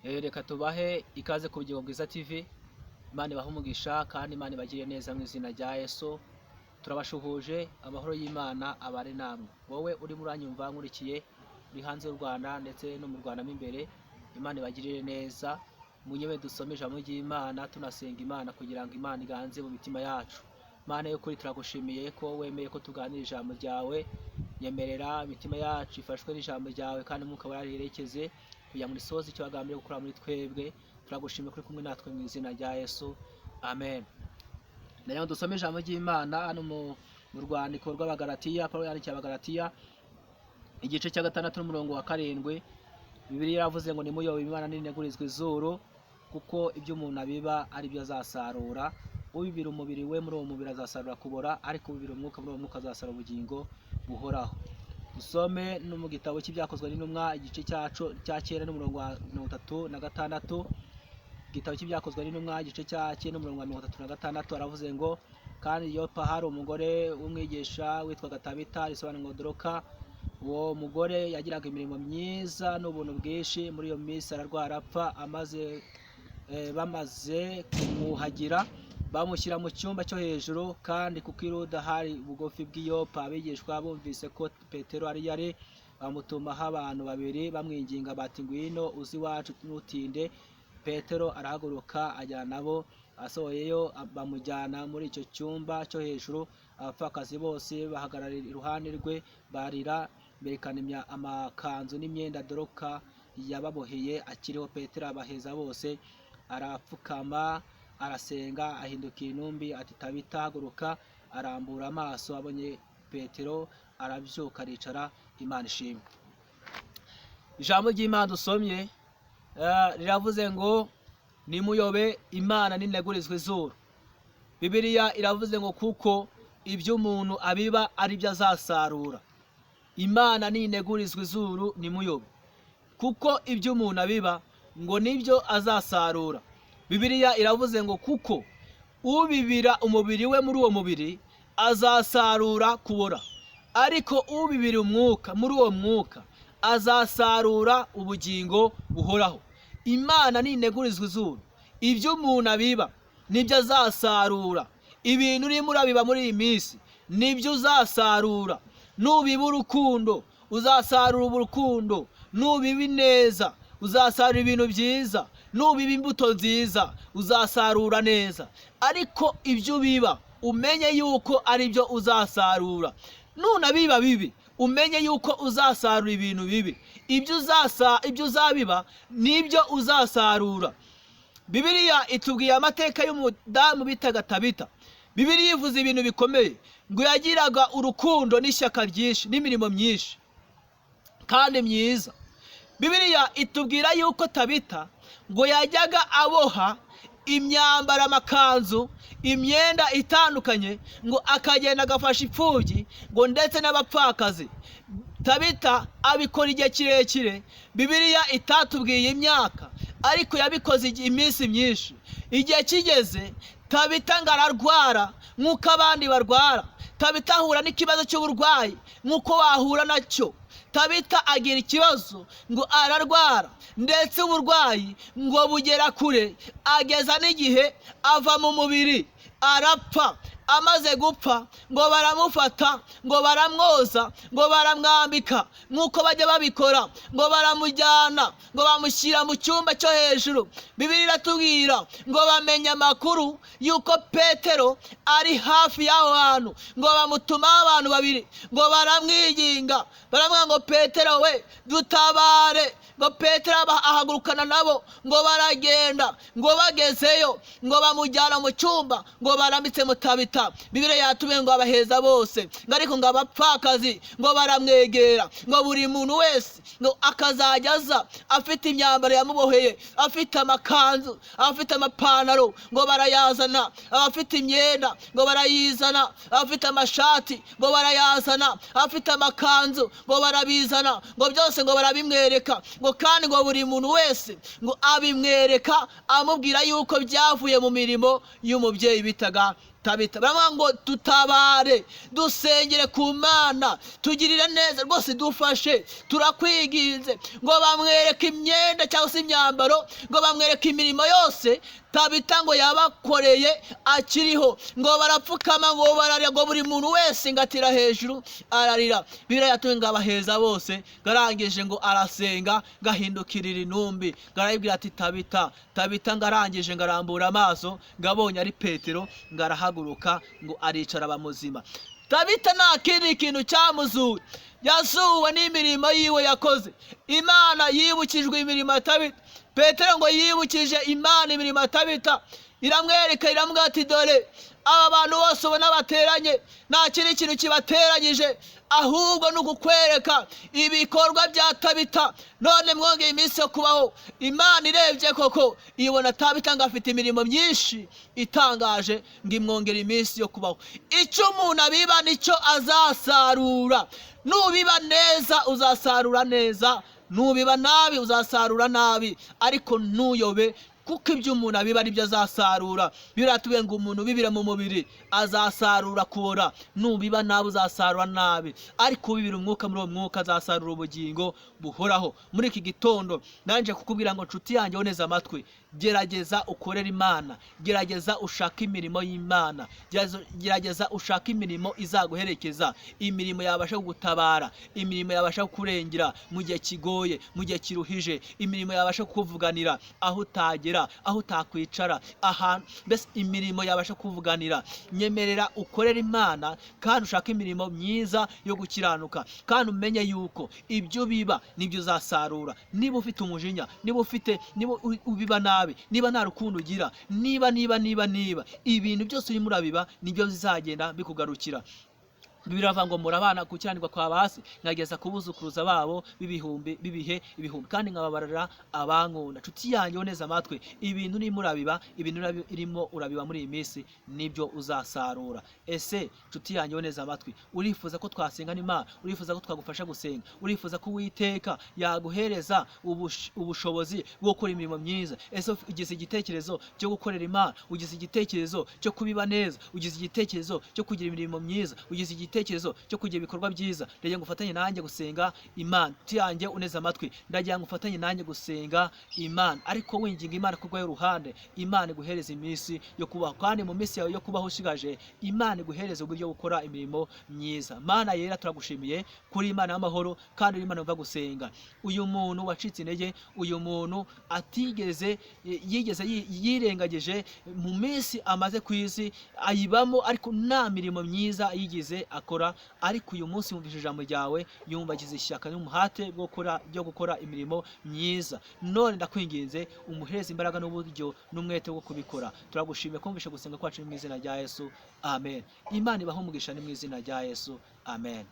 Reka tubahe ikaze ku Bugingo Bwiza TV. Imana ibahe umugisha kandi Imana ibagiriye neza mu izina rya Yesu. Turabashuhuje, amahoro y'Imana abare namwe. Wowe uri muranyumva nkurikiye uri hanze y'u Rwanda ndetse no mu Rwanda imbere, Imana ibagirire neza. Munyebe dusome ijambo ry'Imana tunasenga Imana kugira ngo Imana iganze mu mitima yacu. Mana yo kuri turagushimiye ko wemeye ko tuganira ijambo ryawe. Nyemerera imitima yacu ifashwe n'ijambo ryawe kandi Mwuka Wera yerekeze kugira ngo risohoze icyo wagambiriye gukora muri twebwe. Turagushimiye kuri kumwe natwe mu izina rya Yesu, amen. Rero dusome ijambo ry'Imana hano mu rwandiko rw'Abagalatiya. Paulo yandikiye Abagalatiya igice cya 6 n'umurongo wa 7. Bibiliya yavuze ngo nimuyobe Imana n'integurizwa izuru, kuko ibyo umuntu abiba ari byo azasarura. Ubibira umubiri we, muri uwo mubiri azasarura kubora, ariko ubibira umwuka, muri uwo mwuka azasarura ubugingo buhoraho. Dusome no mu gitabo cy'ibyakozwe n'intumwa igice cya 9 n'umurongo wa 36. Igitabo cy'ibyakozwe n'intumwa igice cya 9 n'umurongo wa 36 aravuze ngo kandi Yopa hari umugore w'umwigisha witwaga Tabita, risobanura ngo Doroka. Uwo mugore yagiraga imirimo myiza n'ubuntu bwinshi. Muri iyo minsi ararwara apfa. Bamaze kumwuhagira bamushyira mu cyumba cyo hejuru, kandi kuko iruda hari bugufi bw'Iyopa, abigishwa bumvise ko Petero ari bamutumaho abantu babiri bamwinginga bati ngwino uzi iwacu ntutinde. Petero arahaguruka ajyana nabo. Asohoyeyo bamujyana muri icyo cyumba cyo hejuru. Abapfakazi bose bahagarara iruhande rwe barira, berekana amakanzu n'imyenda Doroka yababoheye akiriho. Petero abaheza bose, arapfukama arasenga, ahindukira intumbi ati Tabita haguruka. Arambura amaso, abonye Petero arabyuka aricara. Imana ishimwe. Ijambo ry'Imana dusomye riravuze ngo nimuyobe Imana n'integurizwa izuru. Bibiliya iravuze ngo kuko ibyo umuntu abiba ari byo azasarura. Imana n'integurizwa izuru nimuyobe, kuko ibyo umuntu abiba ngo nibyo azasarura. Bibiliya iravuze ngo kuko ubibira umubiri we, muri uwo mubiri azasarura kubora, ariko ubibira umwuka, muri uwo mwuka azasarura ubugingo buhoraho. Imana n'integurizwa izuru. Ibyo umuntu abiba nibyo azasarura. Ibintu urimo urabiba muri iyi minsi nibyo uzasarura. Nubiba urukundo uzasarura urukundo, nubiba neza uzasarura ibintu byiza, nubiba imbuto nziza uzasarura neza. Ariko ibyo ubiba umenye yuko ari byo uzasarura. Nunabiba bibi umenye yuko uzasarura ibintu bibi. Ibyo uzabiba nibyo uzasarura. Bibiliya itubwiye amateka y'umudamu bitaga Tabita. Bibiliya ivuze ibintu bikomeye, ngo yagiraga urukundo n'ishyaka ryinshi n'imirimo myinshi kandi myiza. Bibiliya itubwira yuko Tabita ngo yajyaga aboha imyambaro, amakanzu, imyenda itandukanye, ngo akagenda agafasha imfubyi ngo ndetse n'abapfakazi. Tabita abikora igihe kirekire. Bibiliya itatubwiye imyaka, ariko yabikoze iminsi myinshi. Igihe kigeze Tabita ngo ararwara nk'uko abandi barwara. Tabita ahura n'ikibazo cy'uburwayi nk'uko wahura nacyo. Tabita agira ikibazo ngo ararwara, ndetse uburwayi ngo bugera kure, ageza n'igihe ava mu mubiri arapfa. Amaze gupfa ngo baramufata, ngo baramwoza, ngo baramwambika nk'uko bajya babikora, ngo baramujyana, ngo bamushyira mu cyumba cyo hejuru. Bibiliya iratubwira ngo bamenye amakuru yuko Petero ari hafi y'aho hantu, ngo bamutumaho abantu babiri, ngo baramwinginga, baramubwira ngo Petero we dutabare. Ngo Petero ahagurukana nabo, ngo baragenda, ngo bagezeyo, ngo bamujyana mu cyumba, ngo barambitse mu Tabita. Bibiliya yatubwiye ngo abaheza bose, ngo ariko ngo abapfakazi ngo baramwegera, ngo buri muntu wese ngo akazajya aza afite imyambaro yamuboheye, afite amakanzu, afite amapantaro, ngo barayazana, abafite imyenda ngo barayizana, abafite amashati ngo barayazana, abafite amakanzu ngo barabizana, ngo byose ngo barabimwereka, ngo kandi ngo buri muntu wese ngo abimwereka amubwira yuko byavuye mu mirimo y'umubyeyi bitaga Tabita baravuga ngo tutabare, dusengere ku Mana, tugirire neza rwose, dufashe, turakwiginze. Ngo bamwereke imyenda cyangwa se imyambaro, ngo bamwereke imirimo yose Tabita ngo yabakoreye akiriho. Ngo barapfukama, ngo bararira, ngo buri muntu wese ngatira hejuru ararira. Bibiriya yatumye ngo abaheza bose, garangije ngo arasenga, gahindukirira intumbi, garayibwira ati Tabita, Tabita, ngarangije ngarambura amaso, ngabonye ari Petero, ngarahaguruka, ngo aricara abamuzima. Tabita nta kindi kintu cyamuzuye, yazuwe n'imirimo yiwe yakoze. Imana yibukijwe imirimo ya Tabita. Petero ngo yibukije Imana imirimo ya Tabita, iramwereka, iramubwira ati dore aba bantu bose ubona bateranye, nta kindi kintu kibateranyije, ahubwo ni ukukwereka ibikorwa bya Tabita. None mwongeye iminsi yo kubaho. Imana irebye koko ibona Tabita ngo afite imirimo myinshi itangaje, ngo imwongera iminsi yo kubaho. Icyo umuntu abiba nicyo azasarura. Nubiba neza uzasarura neza, nubiba nabi uzasarura nabi. Ariko ntuyobe, kuko ibyo umuntu abiba aribyo azasarura. Biratubwiye ngo umuntu ubibira mu mubiri azasarura kubora, nubiba nabi uzasarura nabi. Ariko ubibira umwuka, muri uwo mwuka azasarura ubugingo buhoraho. Muri iki gitondo nanje kukubwira ngo nshuti yanjye woneza amatwi, gerageza ukorera Imana, gerageza ushaka imirimo y'Imana, gerageza ushaka imirimo izaguherekeza, imirimo yabasha kugutabara, imirimo yabasha kurengera mu gihe kigoye, mu gihe kiruhije, imirimo yabasha kuvuganira aho utagera, aho utakwicara, ahantu mbese imirimo yabasha kuvuganira. Nyemerera ukorera Imana kandi ushaka imirimo myiza yo gukiranuka, kandi umenye yuko ibyo biba nibyo uzasarura. Niba ufite umujinya, niba ubiba nabi, niba nta rukundo ugira, niba ibintu byose urimo urabiba nibyo bizagenda bikugarukira. Biravuga ngo murabana gukiranirwa kwa basi, nkageza kubuzukuruza babo bibihe ibihumbi, kandi nkababarira abankunda. Nshuti yanjye woneza amatwi, ibintu urimo urabiba, ibintu urimo urabiba muri iyi minsi nibyo uzasarura. Ese nshuti yanjye woneza amatwi, urifuza ko twasenga n'Imana? Urifuza ko twagufasha gusenga? Urifuza ko Uwiteka yaguhereza ubushobozi bwo gukora imirimo myiza? Ese ugize igitekerezo cyo gukorera Imana? Ugize igitekerezo cyo kubiba neza? Ugize igitekerezo cyo kugira imirimo myiza? Ugize igitekerezo cyo kugira ibikorwa byiza? Ndagira ngo ufatanye nanjye gusenga Imana. Tiyanjye uneza amatwi, ndagira ngo ufatanye nanjye gusenga Imana, ariko winginga Imana kurwayo uruhande. Imana iguhereza iminsi yo kubaho, kandi mu minsi yawe yo kubaho ushigaje, Imana iguhereza uburyo bwo gukora imirimo myiza. Mana yera, turagushimiye kuri Imana y'amahoro, kandi uri Imana uva gusenga. Uyu muntu wacitse intege, uyu muntu yigeze yirengagije mu minsi amaze ku isi, ayibamo ariko nta mirimo myiza yigize akora, ariko uyu munsi yumvise ijambo ryawe, yumva agize ishyaka n'umuhate byo gukora imirimo myiza. None ndakwinginze umuhereze imbaraga n'uburyo n'umwete wo kubikora. Turagushimiye kumvisha gusenga kwacu mu izina rya Yesu, amen. Imana ibahe umugisha ni mu izina rya Yesu, amen.